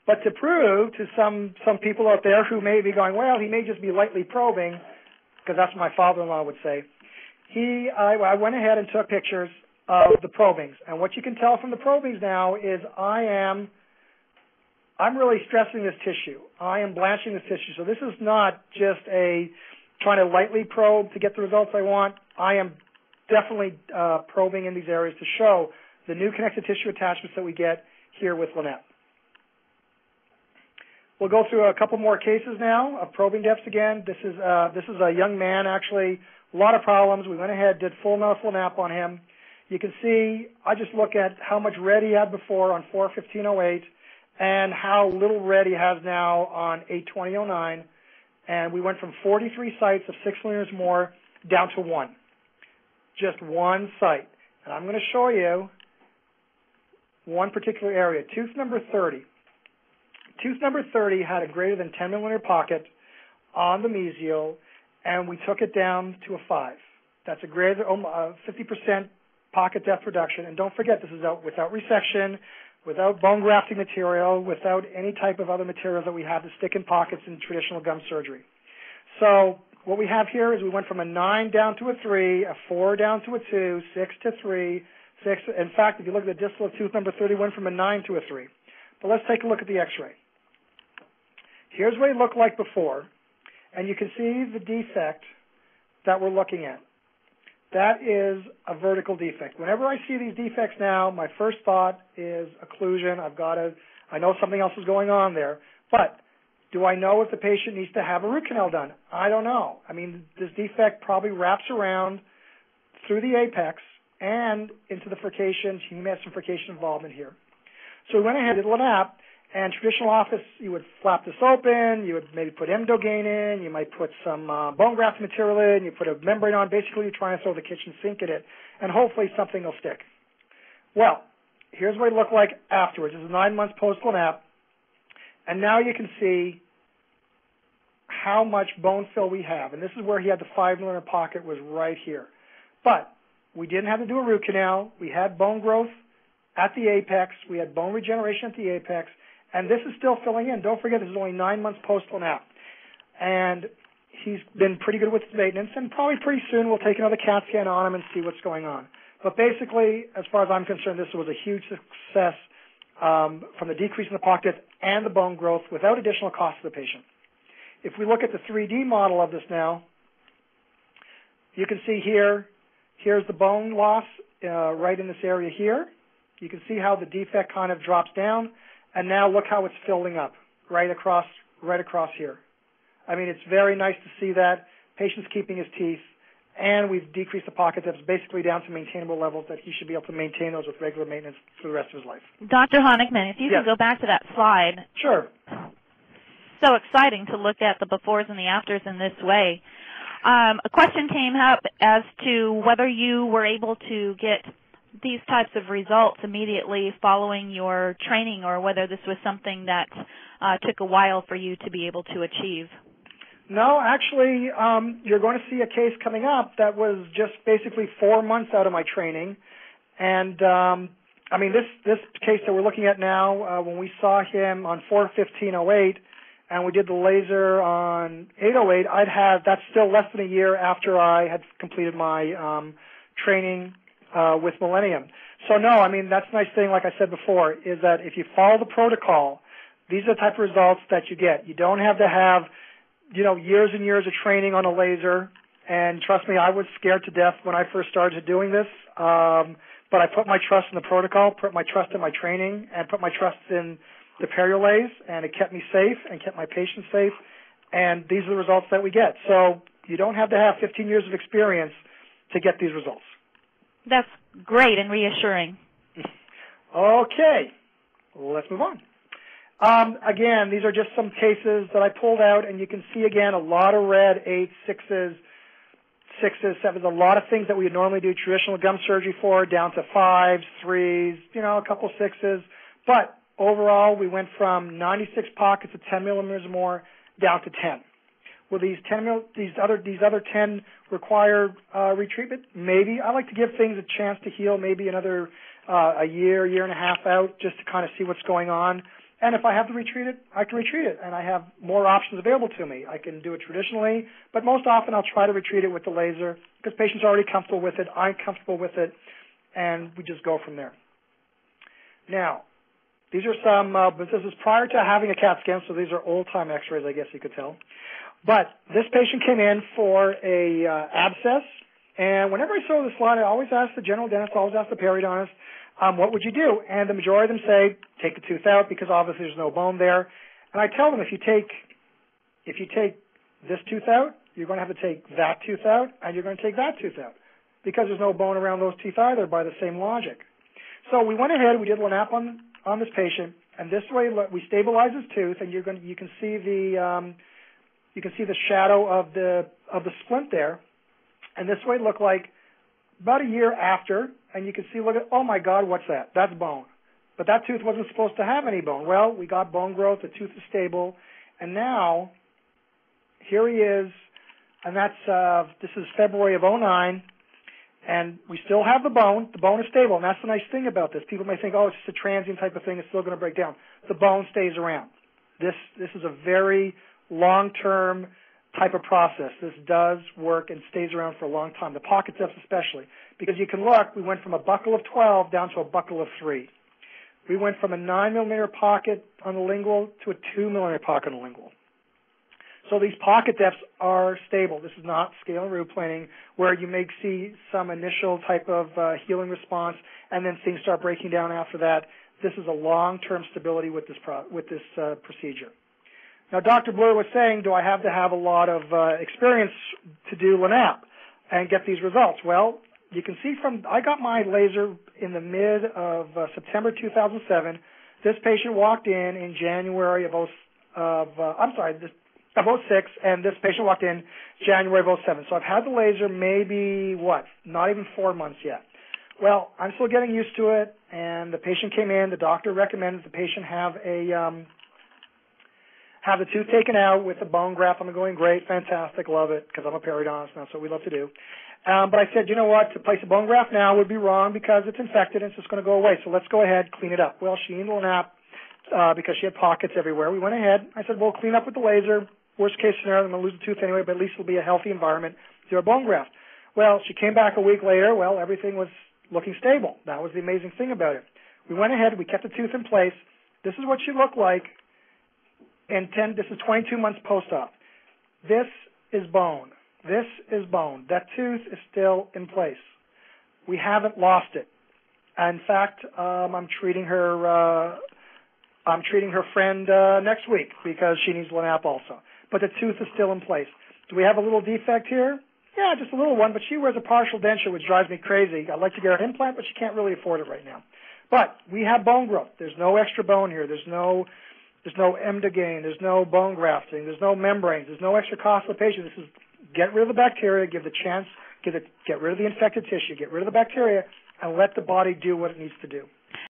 But to prove to some people out there who may be going, well, he may just be lightly probing, because that's what my father-in-law would say, I went ahead and took pictures of the probings. And what you can tell from the probings now is I'm really stressing this tissue. I am blanching this tissue. So this is not just trying to lightly probe to get the results I want. I am definitely probing in these areas to show the new connective tissue attachments that we get here with Lannett. We'll go through a couple more cases now of probing depths again. This is a young man, actually, a lot of problems. We went ahead, did full muscle nap on him. You can see I just look at how much red he had before on 4/15/08 and how little red he has now on 8/20/09. And we went from 43 sites of 6 millimeters more down to 1. Just one site. And I'm going to show you one particular area, tooth number 30. Tooth number 30 had a greater than 10 millimeter pocket on the mesial, and we took it down to a 5. That's a greater than 50% pocket depth reduction. And don't forget, this is without resection, without bone grafting material, without any type of other materials that we have to stick in pockets in traditional gum surgery. So what we have here is we went from a 9 down to a 3, a 4 down to a 2, 6 to 3, 6. In fact, if you look at the distal of tooth number 30, went from a 9 to a 3. But let's take a look at the x-ray. Here's what it looked like before, and you can see the defect that we're looking at. That is a vertical defect. Whenever I see these defects now, my first thought is occlusion. I know something else is going on there. But do I know if the patient needs to have a root canal done? I don't know. I mean, this defect probably wraps around through the apex and into the furcation. He may have some furcation involvement here. So we went ahead and did Lannett. And traditional office, you would flap this open, you would maybe put Emdogain in, you might put some bone graft material in, you put a membrane on. Basically, you're trying to throw the kitchen sink at it, and hopefully something will stick. Well, here's what it looked like afterwards. This is 9 months post-Lannett, and now you can see how much bone fill we have. And this is where he had the 5 millimeter pocket, was right here. But we didn't have to do a root canal. We had bone growth at the apex. We had bone regeneration at the apex. And this is still filling in. Don't forget, this is only 9 months post-Lannett. And he's been pretty good with his maintenance, and probably pretty soon we'll take another CAT scan on him and see what's going on. But basically, as far as I'm concerned, this was a huge success from the decrease in the pocket and the bone growth without additional cost to the patient. If we look at the 3D model of this now, you can see here's the bone loss right in this area here. You can see how the defect kind of drops down. And now look how it's filling up right across here. I mean, it's very nice to see that. Patient's keeping his teeth, and we've decreased the pocket depths basically down to maintainable levels that he should be able to maintain those with regular maintenance for the rest of his life. Dr. Honigman, if you could go back to that slide. Sure. So exciting to look at the befores and the afters in this way. A question came up as to whether you were able to get these types of results immediately following your training, or whether this was something that took a while for you to be able to achieve. No, actually, you're going to see a case coming up that was just basically 4 months out of my training. And, I mean, this case that we're looking at now, when we saw him on 4/15/08 and we did the laser on 8/08, that's still less than a year after I had completed my training with Millennium. So no, I mean, that's the nice thing, like I said before, is that if you follow the protocol, these are the type of results that you get. You don't have to have, years and years of training on a laser. And trust me, I was scared to death when I first started doing this. But I put my trust in the protocol, put my trust in my training, and put my trust in the Periolase, and it kept me safe and kept my patients safe. And these are the results that we get. So you don't have to have 15 years of experience to get these results. That's great and reassuring. Okay, let's move on. Again, these are just some cases that I pulled out, and you can see, again, a lot of red, 8s, 6s, 7s, a lot of things that we would normally do traditional gum surgery for, down to 5s, 3s, a couple 6s. But overall, we went from 96 pockets of 10 millimeters or more down to 10. Will these other 10 require retreatment? Maybe. I like to give things a chance to heal, maybe another a year and a half out, just to kind of see what's going on. And if I have to retreat it, I can retreat it, and I have more options available to me. I can do it traditionally, but most often I'll try to retreat it with the laser because patients are already comfortable with it, I'm comfortable with it, and we just go from there. Now, these are some, but this is prior to having a CAT scan, so these are old-time x-rays, I guess you could tell. But this patient came in for a abscess, and whenever I saw the slide, I always ask the general dentist, I always ask the periodontist, what would you do? And the majority of them say, take the tooth out because obviously there's no bone there. And I tell them if you take this tooth out, you're going to have to take that tooth out, and you're going to take that tooth out because there's no bone around those teeth either by the same logic. So we went ahead, we did LANAP on this patient, and this way we stabilize his tooth, and you can see the shadow of the splint there, and this way it looked like about a year after, and you can see, look at, oh my God, what's that? That's bone. But that tooth wasn't supposed to have any bone. Well, we got bone growth, the tooth is stable, and now here he is, and this is February of 2009, and we still have the bone. The bone is stable, and that's the nice thing about this. People may think, oh, it's just a transient type of thing. It's still going to break down. The bone stays around. This is a very long-term type of process. This does work and stays around for a long time. The pocket depths especially, because you can look, we went from a buccal of 12 down to a buccal of 3. We went from a 9-millimeter pocket on the lingual to a 2-millimeter pocket on the lingual. So these pocket depths are stable. This is not scale and root planing where you may see some initial type of healing response and then things start breaking down after that. This is a long-term stability with this procedure. Now, Dr. Blur was saying, do I have to have a lot of experience to do LANAP and get these results? Well, you can see I got my laser in the mid of September 2007. This patient walked in January of 06, and this patient walked in January of 07. So I've had the laser maybe, not even 4 months yet. Well, I'm still getting used to it, and the patient came in. The doctor recommended the patient have the tooth taken out with a bone graft. I'm going, great, fantastic, love it, because I'm a periodontist, and that's what we love to do. But I said, you know what, to place a bone graft now would be wrong because it's infected and it's just going to go away. So let's go ahead, clean it up. Well, she needed a LANAP because she had pockets everywhere. We went ahead. I said, well, clean up with the laser. Worst case scenario, I'm going to lose the tooth anyway, but at least it'll be a healthy environment to a bone graft. Well, she came back a week later. Well, everything was looking stable. That was the amazing thing about it. We went ahead. We kept the tooth in place. This is what she looked like. This is 22 months post-op. This is bone. This is bone. That tooth is still in place. We haven't lost it. In fact, I'm treating her friend next week because she needs LANAP also. But the tooth is still in place. Do we have a little defect here? Yeah, just a little one, but she wears a partial denture, which drives me crazy. I'd like to get her an implant, but she can't really afford it right now. But we have bone growth. There's no extra bone here. There's no emdogain. There's no bone grafting. There's no membranes. There's no extra cost for the patient. This is get rid of the bacteria, give the chance, get rid of the infected tissue, get rid of the bacteria, and let the body do what it needs to do.